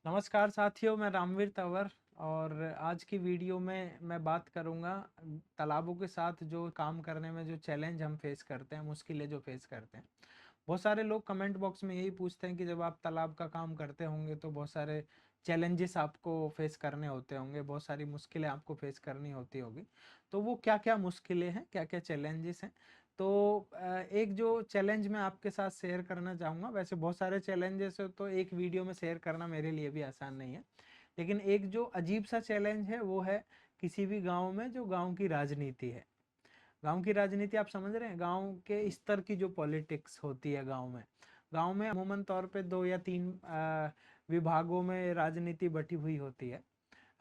नमस्कार साथियों, मैं रामवीर तंवर और आज की वीडियो में मैं बात करूंगा तालाबों के साथ जो काम करने में जो चैलेंज हम फेस करते हैं, मुश्किलें जो फेस करते हैं। बहुत सारे लोग कमेंट बॉक्स में यही पूछते हैं कि जब आप तालाब का काम करते होंगे तो बहुत सारे चैलेंजेस आपको फेस करने होते होंगे, बहुत सारी मुश्किलें आपको फेस करनी होती होगी। तो वो क्या क्या मुश्किलें हैं, क्या क्या चैलेंजेस हैं। तो एक जो चैलेंज मैं आपके साथ शेयर करना चाहूँगा, वैसे बहुत सारे चैलेंजेस है तो एक वीडियो में शेयर करना मेरे लिए भी आसान नहीं है, लेकिन एक जो अजीब सा चैलेंज है वो है किसी भी गांव में जो गांव की राजनीति है। गांव की राजनीति आप समझ रहे हैं, गांव के स्तर की जो पॉलिटिक्स होती है गांव में अमूमन तौर पे दो या तीन विभागों में राजनीति बटी हुई होती है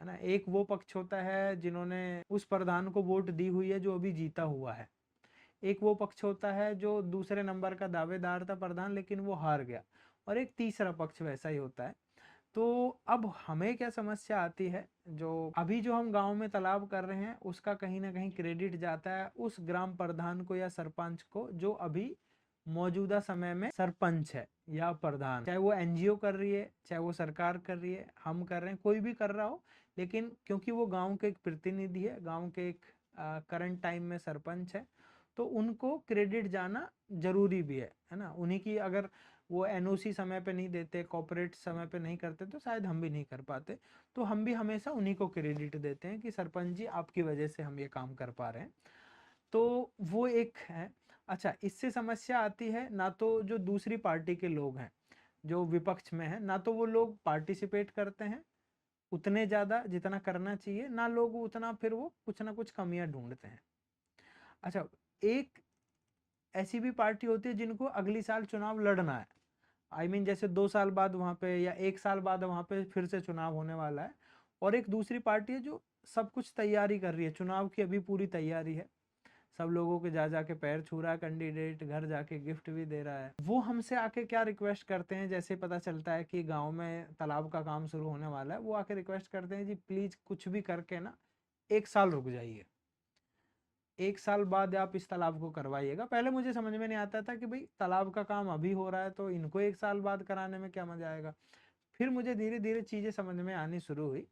ना। एक वो पक्ष होता है जिन्होंने उस प्रधान को वोट दी हुई है जो अभी जीता हुआ है। एक वो पक्ष होता है जो दूसरे नंबर का दावेदार था प्रधान, लेकिन वो हार गया। और एक तीसरा पक्ष वैसा ही होता है। तो अब हमें क्या समस्या आती है, जो अभी जो हम गांव में तालाब कर रहे हैं उसका कहीं ना कहीं क्रेडिट जाता है उस ग्राम प्रधान को या सरपंच को जो अभी मौजूदा समय में सरपंच है या प्रधान। चाहे वो एनजीओ कर रही है, चाहे वो सरकार कर रही है, हम कर रहे हैं, कोई भी कर रहा हो, लेकिन क्योंकि वो गांव के एक प्रतिनिधि है, गांव के एक करंट टाइम में सरपंच है, तो उनको क्रेडिट जाना जरूरी भी है ना। उन्हीं की अगर वो एनओसी समय पे नहीं देते, कॉपरेट समय पे नहीं करते, तो शायद हम भी नहीं कर पाते। तो हम भी हमेशा उन्हीं को क्रेडिट देते हैं कि सरपंच जी आपकी वजह से हम ये काम कर पा रहे हैं। तो वो एक है। अच्छा, इससे समस्या आती है ना, तो जो दूसरी पार्टी के लोग हैं जो विपक्ष में है, ना तो वो लोग पार्टिसिपेट करते हैं उतने ज्यादा जितना करना चाहिए, ना लोग उतना, फिर वो कुछ ना कुछ कमियां ढूंढते हैं। अच्छा, एक ऐसी भी पार्टी होती है जिनको अगली साल चुनाव लड़ना है। जैसे 2 साल बाद वहां पे या 1 साल बाद वहां पे फिर से चुनाव होने वाला है। और एक दूसरी पार्टी है जो सब कुछ तैयारी कर रही है, चुनाव की अभी पूरी तैयारी है, सब लोगों के जा जाके पैर छू रहा है, कैंडिडेट घर जाके गिफ्ट भी दे रहा है। वो हमसे आके क्या रिक्वेस्ट करते हैं, जैसे पता चलता है कि गांव में तालाब का काम शुरू होने वाला है, वो आके रिक्वेस्ट करते हैं जी प्लीज कुछ भी करके ना 1 साल रुक जाइए, 1 साल बाद आप इस तालाब को करवाइएगा। पहले मुझे समझ में नहीं आता था कि भाई तालाब का काम अभी हो रहा है तो इनको 1 साल बाद कराने में क्या मजा आएगा। फिर मुझे धीरे धीरे चीजें समझ में आनी शुरू हुई।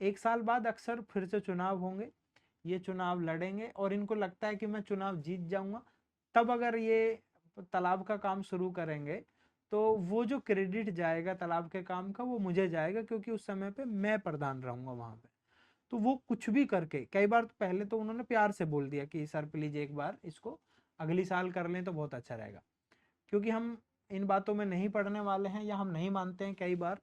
1 साल बाद अक्सर फिर से चुनाव होंगे, ये चुनाव लड़ेंगे और इनको लगता है कि मैं चुनाव जीत जाऊंगा। तब अगर ये तालाब का काम शुरू करेंगे तो वो जो क्रेडिट जाएगा तालाब के काम का वो मुझे जाएगा, क्योंकि उस समय पे मैं प्रधान रहूंगा वहां पे। तो वो कुछ भी करके, कई बार तो पहले तो उन्होंने प्यार से बोल दिया कि सर प्लीज एक बार इसको अगली साल कर लें तो बहुत अच्छा रहेगा, क्योंकि हम इन बातों में नहीं पढ़ने वाले हैं या हम नहीं मानते हैं कई बार।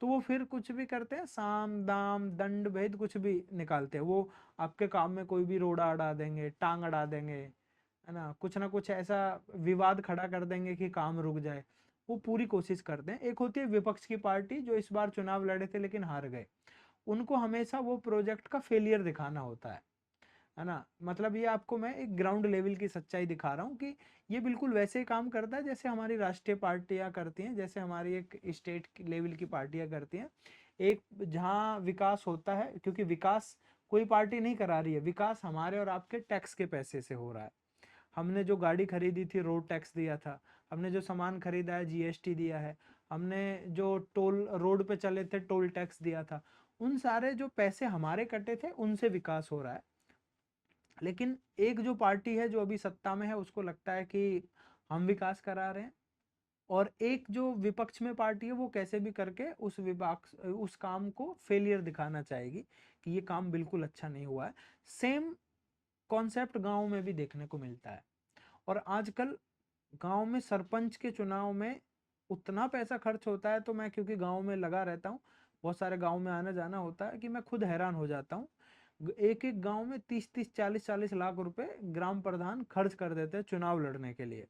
तो वो फिर कुछ भी करते हैं, साम दाम दंड भेद कुछ भी निकालते हैं। वो आपके काम में कोई भी रोड़ा अड़ा देंगे, टांग अड़ा देंगे, है ना कुछ ऐसा विवाद खड़ा कर देंगे कि काम रुक जाए। वो पूरी कोशिश करते हैं। एक होती है विपक्ष की पार्टी जो इस बार चुनाव लड़े थे लेकिन हार गए, उनको हमेशा वो प्रोजेक्ट का फेलियर दिखाना होता है ना। मतलब ये आपको मैं एक ग्राउंड लेवल की सच्चाई दिखा रहा हूँ कि ये बिल्कुल वैसे ही काम करता है जैसे हमारी राष्ट्रीय पार्टियां करती हैं, जैसे हमारी एक स्टेट लेवल की पार्टियां करती हैं। एक जहाँ विकास होता है, क्योंकि विकास कोई पार्टी नहीं करा रही है, विकास हमारे और आपके टैक्स के पैसे से हो रहा है। हमने जो गाड़ी खरीदी थी रोड टैक्स दिया था, हमने जो सामान खरीदा है जीएसटी दिया है, हमने जो टोल रोड पे चले थे टोल टैक्स दिया था। उन सारे जो पैसे हमारे कटे थे उनसे विकास हो रहा है। लेकिन एक जो पार्टी है जो अभी सत्ता में है उसको लगता है कि हम विकास करा रहे हैं, और एक जो विपक्ष में पार्टी है वो कैसे भी करके उस विभाग उस काम को फेलियर दिखाना चाहेगी कि ये काम बिल्कुल अच्छा नहीं हुआ है। सेम कॉन्सेप्ट गांव में भी देखने को मिलता है। और आजकल गांव में सरपंच के चुनाव में उतना पैसा खर्च होता है, तो मैं क्योंकि गांव में लगा रहता हूँ, बहुत सारे गांव में आना जाना होता है, कि मैं खुद हैरान हो जाता हूँ। एक एक गांव में 30-30 40-40 लाख रुपए ग्राम प्रधान खर्च कर देते हैं चुनाव लड़ने के लिए।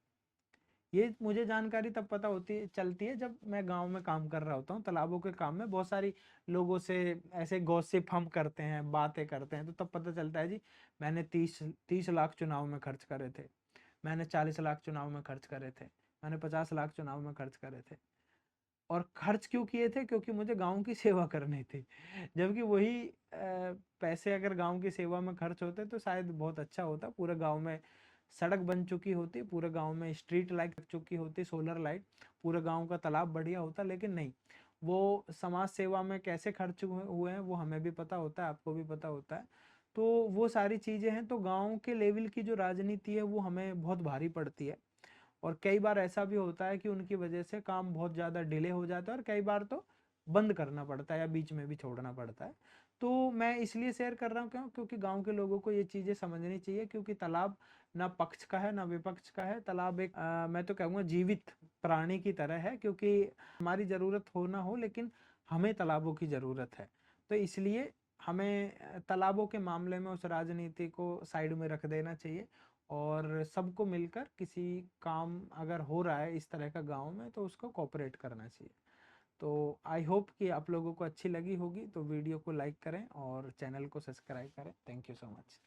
ये मुझे जानकारी तब पता होती चलती है जब मैं गांव में काम कर रहा होता हूँ, तालाबों के काम में बहुत सारी लोगों से ऐसे गॉसिप हम करते हैं, बातें करते हैं, तो तब पता चलता है जी मैंने 30 30 लाख चुनाव में खर्च करे थे, मैंने 40 लाख चुनाव में खर्च करे थे, मैंने 50 लाख चुनाव में खर्च करे थे। और खर्च क्यों किए थे? क्योंकि मुझे गांव की सेवा करनी थी। जबकि वही पैसे अगर गांव की सेवा में खर्च होते तो शायद बहुत अच्छा होता, पूरे गांव में सड़क बन चुकी होती, पूरे गांव में स्ट्रीट लाइट लग चुकी होती, सोलर लाइट, पूरे गांव का तालाब बढ़िया होता, लेकिन नहीं। वो समाज सेवा में कैसे खर्च हुए हैं वो हमें भी पता होता है, आपको भी पता होता है। तो वो सारी चीज़ें हैं, तो गाँव के लेवल की जो राजनीति है वो हमें बहुत भारी पड़ती है। और कई बार ऐसा भी होता है कि उनकी वजह से काम बहुत ज़्यादा डिले हो जाता है और कई बार तो बंद करना पड़ता है या बीच में भी छोड़ना पड़ता है। तो मैं इसलिए शेयर कर रहा हूँ क्यों? क्योंकि गाँव के लोगों को ये चीज़ें समझनी चाहिए, क्योंकि तालाब ना पक्ष का है ना विपक्ष का है। तालाब एक मैं तो कहूँगा जीवित प्राणी की तरह है, क्योंकि हमारी ज़रूरत हो ना हो लेकिन हमें तालाबों की ज़रूरत है। तो इसलिए हमें तालाबों के मामले में उस राजनीति को साइड में रख देना चाहिए और सबको मिलकर किसी काम अगर हो रहा है इस तरह का गाँव में तो उसको कोऑपरेट करना चाहिए। तो आई होप कि आप लोगों को अच्छी लगी होगी, तो वीडियो को लाइक करें और चैनल को सब्सक्राइब करें। Thank you so much.